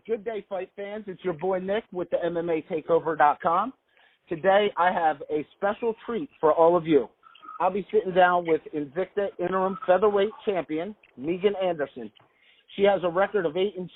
Good day, fight fans. It's your boy Nick with the MMATakeover.com. Today, I have a special treat for all of you. I'll be sitting down with Invicta interim featherweight champion, Megan Anderson. She has a record of 8-2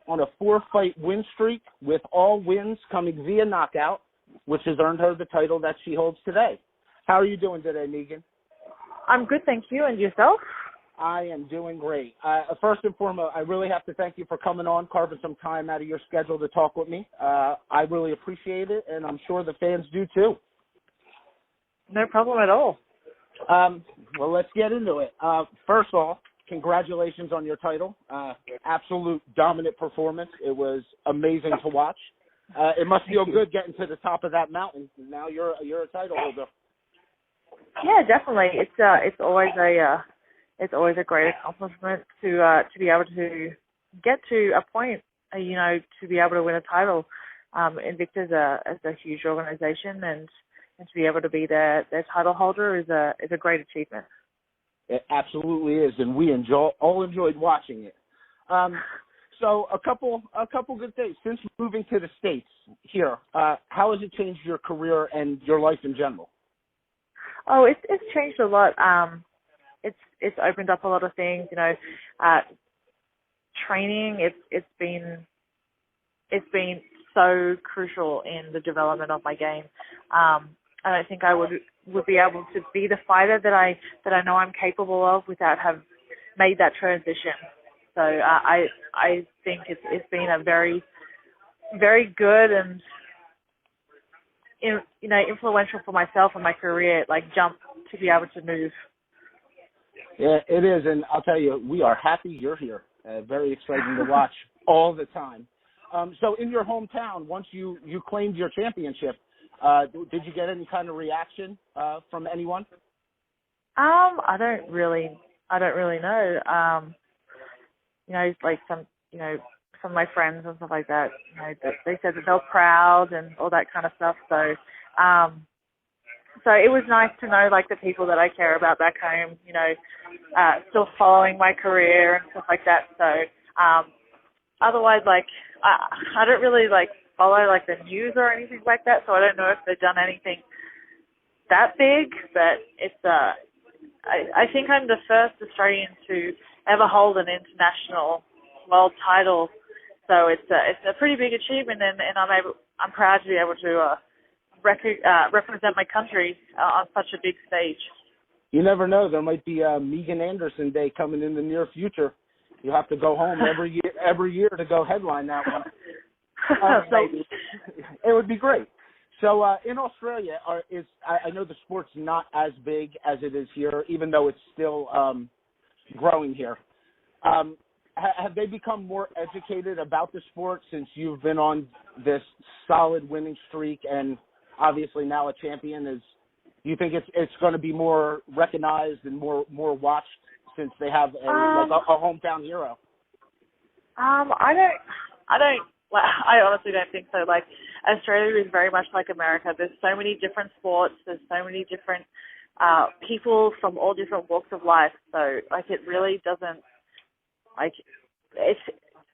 on a 4-fight win streak, with all wins coming via knockout, which has earned her the title that she holds today. How are you doing today, Megan? I'm good, thank you. And yourself? I am doing great. First and foremost, I really have to thank you for coming on, carving some time out of your schedule to talk with me. I really appreciate it, and I'm sure the fans do too. No problem at all. Well, let's get into it. First off, congratulations on your title. Absolute dominant performance. It was amazing to watch. It must feel good getting to the top of that mountain. Now you're a title holder. Yeah, definitely. It's always a great accomplishment to be able to get to a point, to be able to win a title. Invicta is a huge organization, and to be able to be their title holder is a great achievement. It absolutely is, and we all enjoyed watching it. So a couple good things since moving to the States here. How has it changed your career and your life in general? Oh, it's changed a lot. It's opened up a lot of things. Training. It's been so crucial in the development of my game. I don't think I would be able to be the fighter that I know I'm capable of without have made that transition. So I think it's been a very, very good and influential for myself and my career, jump to be able to move. Yeah, it is, and I'll tell you, we are happy you're here. Very exciting to watch all the time. So in your hometown, once you claimed your championship, did you get any kind of reaction from anyone? I don't really know. Some of my friends and stuff like that, they said that they're proud and all that kind of stuff. So it was nice to know, the people that I care about back home, still following my career and stuff like that. So otherwise, I don't really, follow, the news or anything like that, so I don't know if they've done anything that big, but it's, I think I'm the first Australian to ever hold an international world title, so it's a pretty big achievement, and I'm proud to be able to represent my country on such a big stage. You never know. There might be a Megan Anderson Day coming in the near future. You have to go home every year to go headline that one. Maybe. It would be great. So in Australia, I know the sport's not as big as it is here, even though it's still growing here. Have they become more educated about the sport since you've been on this solid winning streak and obviously now a champion? Do you think it's going to be more recognized and more watched since they have a hometown hero? I honestly don't think so. Australia is very much like America. There's so many different sports. There's so many different people from all different walks of life. So it really doesn't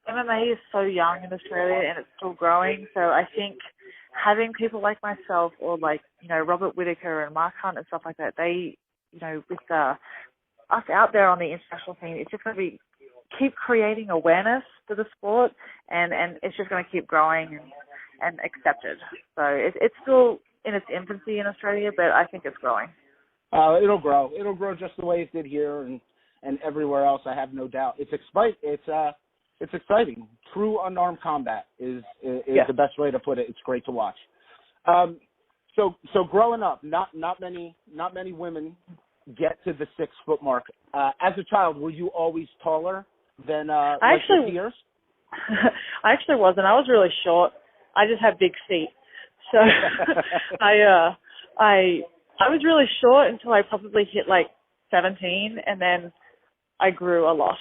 MMA is so young in Australia and it's still growing. So I think having people like myself or Robert Whittaker and Mark Hunt and stuff like that, they, with us out there on the international scene, it's just going to keep creating awareness to the sport, and it's just going to keep growing and accepted. So it's still in its infancy in Australia, but I think it's growing. It'll grow. It'll grow just the way it did here and everywhere else. I have no doubt. It's exciting. True unarmed combat is the best way to put it. It's great to watch. So growing up, not many women get to the 6-foot mark. As a child, were you always taller than your peers? I actually wasn't. I was really short. I just had big feet. So I was really short until I probably hit 17, and then I grew a lot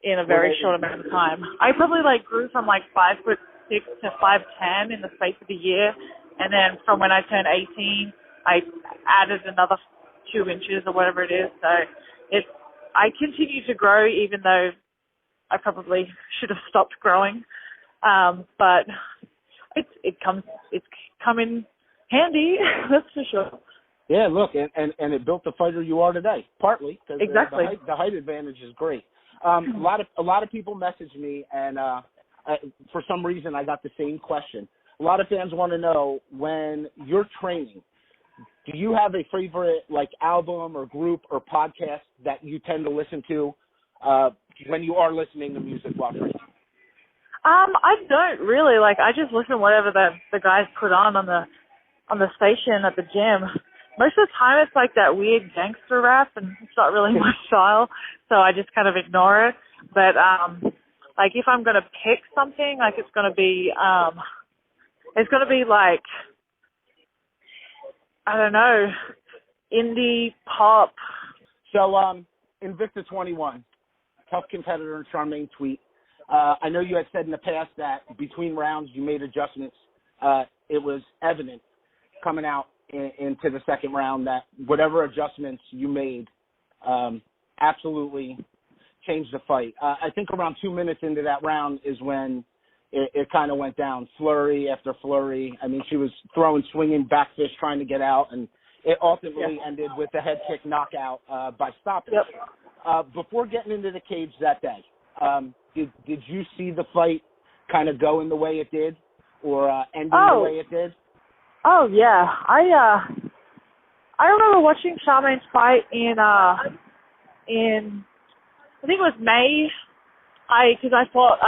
in a very short amount of time. I probably grew from 5'6" to 5'10" in the space of a year, and then from when I turned 18, I added another 2 inches or whatever it is. So I continue to grow, even though I probably should have stopped growing. But it's come in handy, that's for sure. Yeah, look, and it built the fighter you are today, partly because Exactly. the height advantage is great. A lot of people message me, and for some reason I got the same question. A lot of fans want to know, when you're training, do you have a favorite like album or group or podcast that you tend to listen to when you are listening to music while training? I don't really. Like, I just listen to whatever the guys put on the station at the gym. Most of the time it's like that weird gangster rap, and it's not really my style, so I just kind of ignore it. But like, if I'm gonna pick something, like, it's gonna be like, I don't know, indie pop. So Invicta 21, tough competitor in Germaine tweet. I know you had said in the past that between rounds you made adjustments. It was evident coming out into the second round that whatever adjustments you made absolutely changed the fight. I think around 2 minutes into that round is when it kind of went down, flurry after flurry. I mean, she was throwing, swinging, back fist, trying to get out, and it ultimately ended with a head kick knockout by stoppage. Yep. Before getting into the cage that day, did you see the fight kind of go in the way it did, or ending the way it did? Oh yeah, I remember watching Germaine's fight in I think it was May, because I fought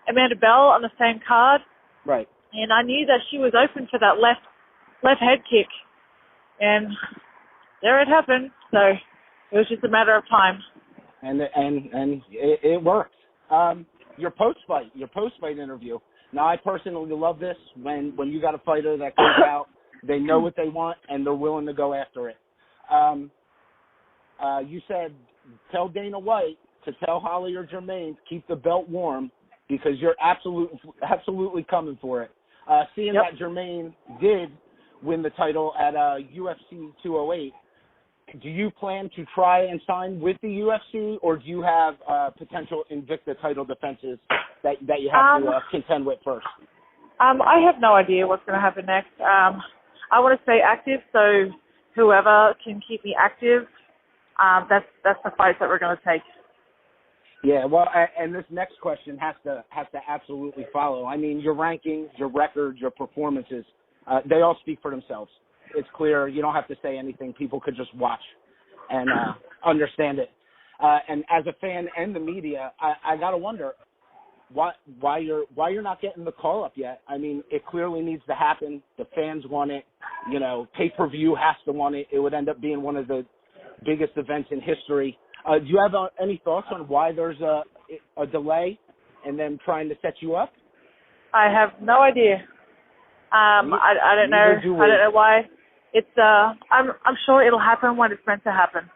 Amanda Bell on the same card, right? And I knew that she was open for that left head kick, and there it happened. So it was just a matter of time. And it worked. Your post fight interview. Now, I personally love this when you got a fighter that goes out, they know what they want, and they're willing to go after it. You said, tell Dana White to tell Holly or Germaine to keep the belt warm because you're absolutely coming for it. Seeing that Germaine did win the title at UFC 208, do you plan to try and sign with the UFC, or do you have potential Invicta title defenses that you have to contend with first? I have no idea what's going to happen next. I want to stay active, so whoever can keep me active, that's the fights that we're going to take. Yeah, well, and this next question has to absolutely follow. I mean, your rankings, your records, your performances, they all speak for themselves. It's clear. You don't have to say anything. People could just watch and understand it. And as a fan and the media, I got to wonder why you're not getting the call up yet. I mean, it clearly needs to happen. The fans want it. You know, pay-per-view has to want it. It would end up being one of the biggest events in history. Do you have any thoughts on why there's a delay and them trying to set you up? I have no idea. I don't know. I don't know why. It's I'm sure it'll happen when it's meant to happen.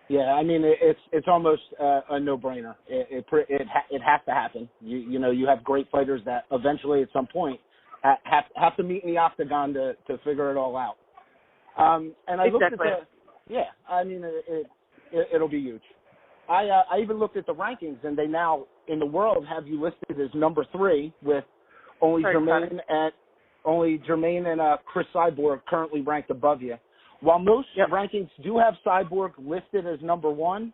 Yeah, I mean it's almost a no-brainer. It has to happen. You know, you have great fighters that eventually at some point have to meet in the octagon to figure it all out. And I looked at I mean it'll be huge. I even looked at the rankings, and they now in the world have you listed as number 3 with only Germaine and Chris Cyborg currently ranked above you. While most rankings do have Cyborg listed as number 1,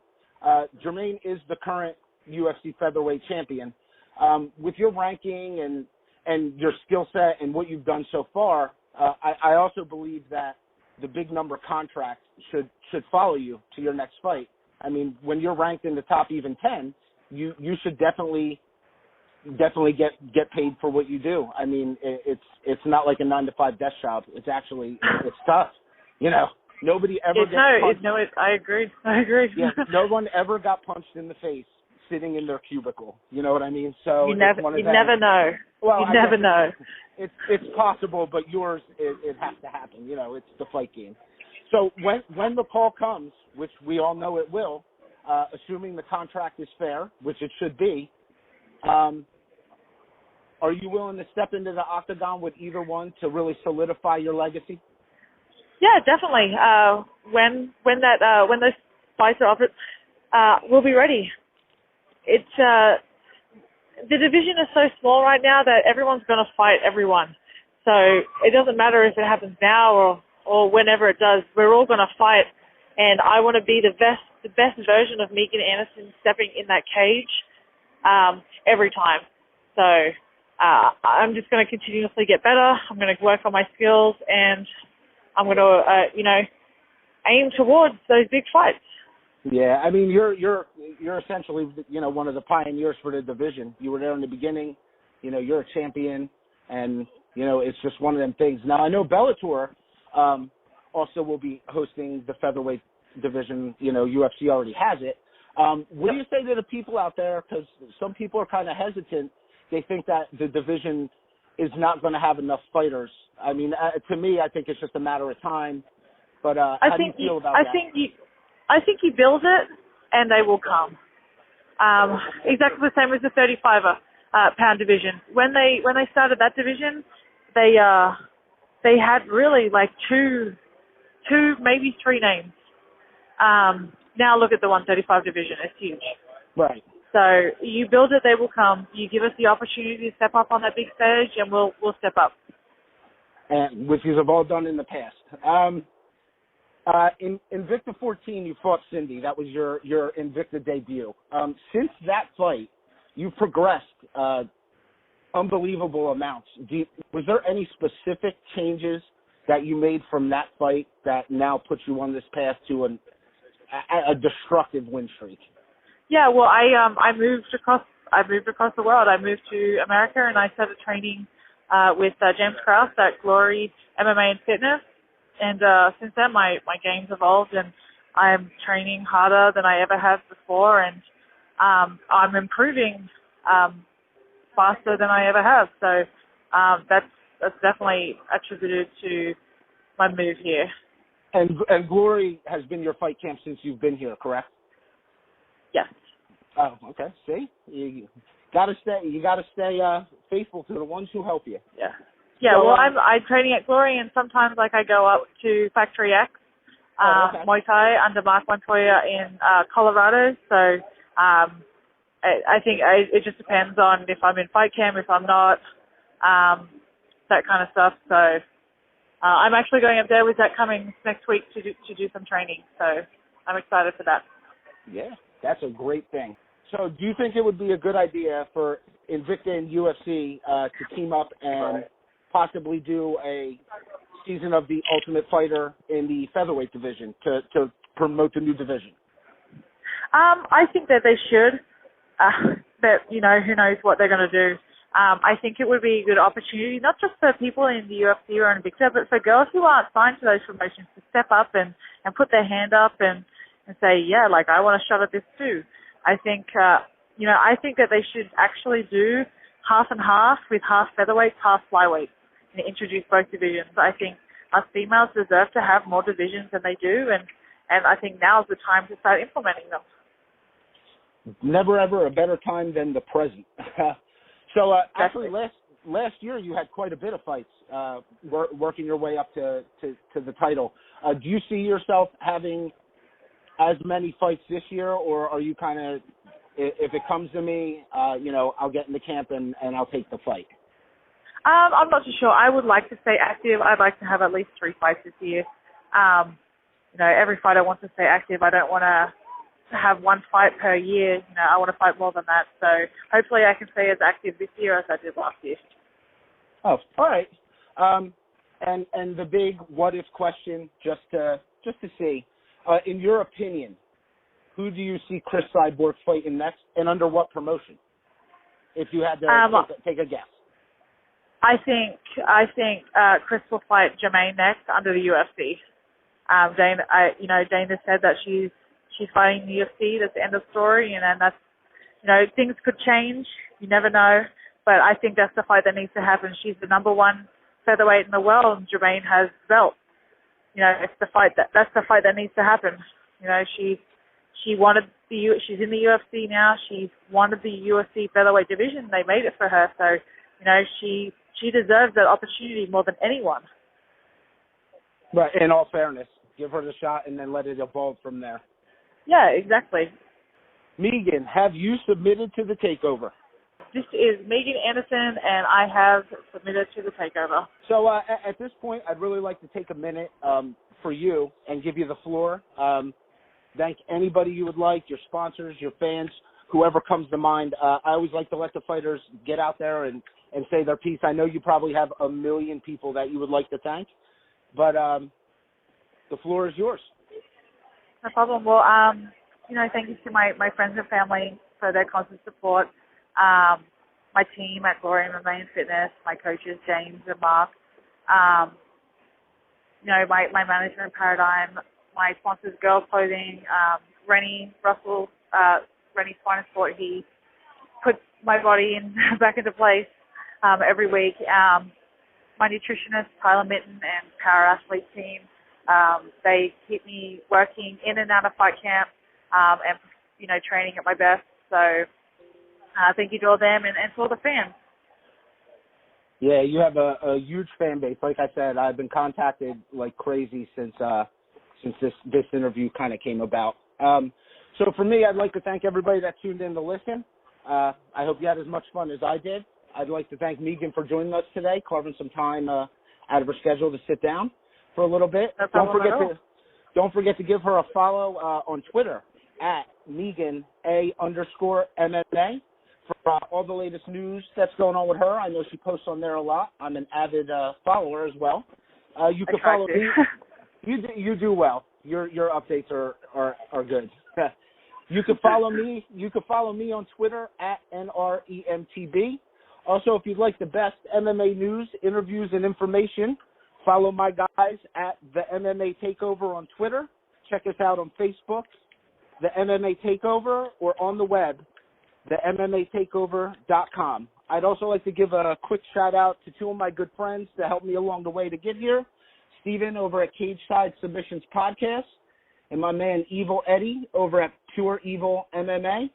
Germaine is the current UFC featherweight champion. With your ranking and your skill set and what you've done so far, I also believe that the big number contract should follow you to your next fight. I mean, when you're ranked in the top even 10, you should definitely get paid for what you do. I mean, it's not like a 9-to-5 desk job. It's tough. You know, nobody ever gets punched. I agree. Yeah, no one ever got punched in the face sitting in their cubicle. You know what I mean? So you never know. Well, you never know. It's possible, but yours it has to happen. You know, it's the fight game. So when the call comes, which we all know it will, assuming the contract is fair, which it should be, are you willing to step into the octagon with either one to really solidify your legacy? Yeah, definitely. When those fights are offered, we'll be ready. It's the division is so small right now that everyone's going to fight everyone. So it doesn't matter if it happens now or whenever it does. We're all going to fight, and I want to be the best version of Megan Anderson stepping in that cage every time. So I'm just going to continuously get better. I'm going to work on my skills, and I'm going to, aim towards those big fights. Yeah, I mean, you're essentially, one of the pioneers for the division. You were there in the beginning. You're a champion, and it's just one of them things. Now I know Bellator also will be hosting the featherweight division. UFC already has it. What do you say to the people out there? Because some people are kind of hesitant. They think that the division is not going to have enough fighters. I mean, to me, I think it's just a matter of time. But how do you feel about that? I think you build it, and they will come. Exactly the same as the 35 pound division. When they started that division, they had really like two, maybe three names. Now look at the 135 division; it's huge. Right. So you build it, they will come. You give us the opportunity to step up on that big stage, and we'll step up. And which you have all done in the past. In Invicta 14, you fought Cindy. That was your Invicta debut. Since that fight, you've progressed unbelievable amounts. Was there any specific changes that you made from that fight that now puts you on this path to a destructive win streak? Yeah, well, I moved across the world. I moved to America, and I started training with James Krause at Glory MMA and Fitness. And since then, my game's evolved, and I'm training harder than I ever have before, and I'm improving faster than I ever have. So that's definitely attributed to my move here. And Glory has been your fight camp since you've been here, correct? Yes. Oh, okay. See, you gotta stay faithful to the ones who help you. Yeah. Yeah. So, well, I'm training at Glory, and sometimes I go up to Factory X, okay. Muay Thai under Mark Montoya in Colorado. So I think it just depends on if I'm in fight camp, if I'm not, that kind of stuff. So I'm actually going up there with Zach Cummings next week to do some training. So I'm excited for that. Yeah, that's a great thing. So do you think it would be a good idea for Invicta and UFC to team up and possibly do a season of The Ultimate Fighter in the featherweight division to promote the new division? I think that they should. But, who knows what they're going to do. I think it would be a good opportunity, not just for people in the UFC or Invicta, but for girls who aren't signed to those promotions to step up and put their hand up and say, yeah, like, I want a shot at this too. I think, I think that they should actually do half and half with half featherweights, half flyweights, and introduce both divisions. I think us females deserve to have more divisions than they do, and I think now is the time to start implementing them. Never ever a better time than the present. So actually, last year you had quite a bit of fights, working your way up to the title. Do you see yourself having as many fights this year, or are you kind of, if it comes to me, I'll get in the camp and I'll take the fight? I'm not too sure. I would like to stay active. I'd like to have at least 3 fights this year. Every fighter wants to stay active. I don't want to have 1 fight per year. I want to fight more than that. So hopefully I can stay as active this year as I did last year. Oh, all right. And the big what-if question, just to see, in your opinion, who do you see Chris Cyborg fighting next, and under what promotion? If you had to take a guess. I think Chris will fight Germaine next under the UFC. Dana said that she's fighting the UFC. That's the end of the story, and that's, things could change. You never know, but I think that's the fight that needs to happen. She's the number 1 featherweight in the world, and Germaine has the belt. That's the fight that needs to happen. She's in the UFC now. She's wanted the UFC featherweight division. They made it for her, so she deserves that opportunity more than anyone. Right. In all fairness, give her the shot and then let it evolve from there. Yeah, exactly. Megan, have you submitted to the takeover? This is Megan Anderson, and I have submitted to the takeover. So at this point, I'd really like to take a minute for you and give you the floor. Thank anybody you would like, your sponsors, your fans, whoever comes to mind. I always like to let the fighters get out there and say their piece. I know you probably have a million people that you would like to thank, but the floor is yours. No problem. Well, thank you to my friends and family for their constant support. My team at Glory MMA and Fitness, my coaches, James and Mark. My management paradigm, my sponsors, Girl Clothing, Rennie Russell, Rennie's Finest Sport. He puts my body back into place every week. My nutritionist, Tyler Mitten, and Power Athlete team, they keep me working in and out of fight camp and, training at my best. So thank you to all them and to all the fans. Yeah, you have a huge fan base. Like I said, I've been contacted like crazy since this interview kind of came about. So for me, I'd like to thank everybody that tuned in to listen. I hope you had as much fun as I did. I'd like to thank Megan for joining us today, carving some time out of her schedule to sit down for a little bit. No Don't forget to give her a follow on Twitter at Megan _MMA for all the latest news that's going on with her. I know she posts on there a lot. I'm an avid follower as well. You can follow me. You do well. Your updates are good. You can follow me. You can follow me on Twitter at NREMTB. Also, if you'd like the best MMA news, interviews, and information, follow my guys at the MMA Takeover on Twitter. Check us out on Facebook, the MMA Takeover, or on the web, the MMATakeover.com. I'd also like to give a quick shout out to two of my good friends that helped me along the way to get here. Steven over at Cage Side Submissions Podcast, and my man Evil Eddie over at Pure Evil MMA.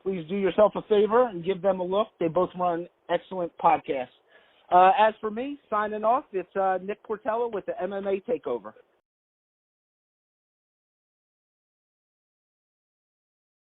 Please do yourself a favor and give them a look. They both run excellent podcasts. As for me, signing off, it's Nick Portella with the MMA Takeover.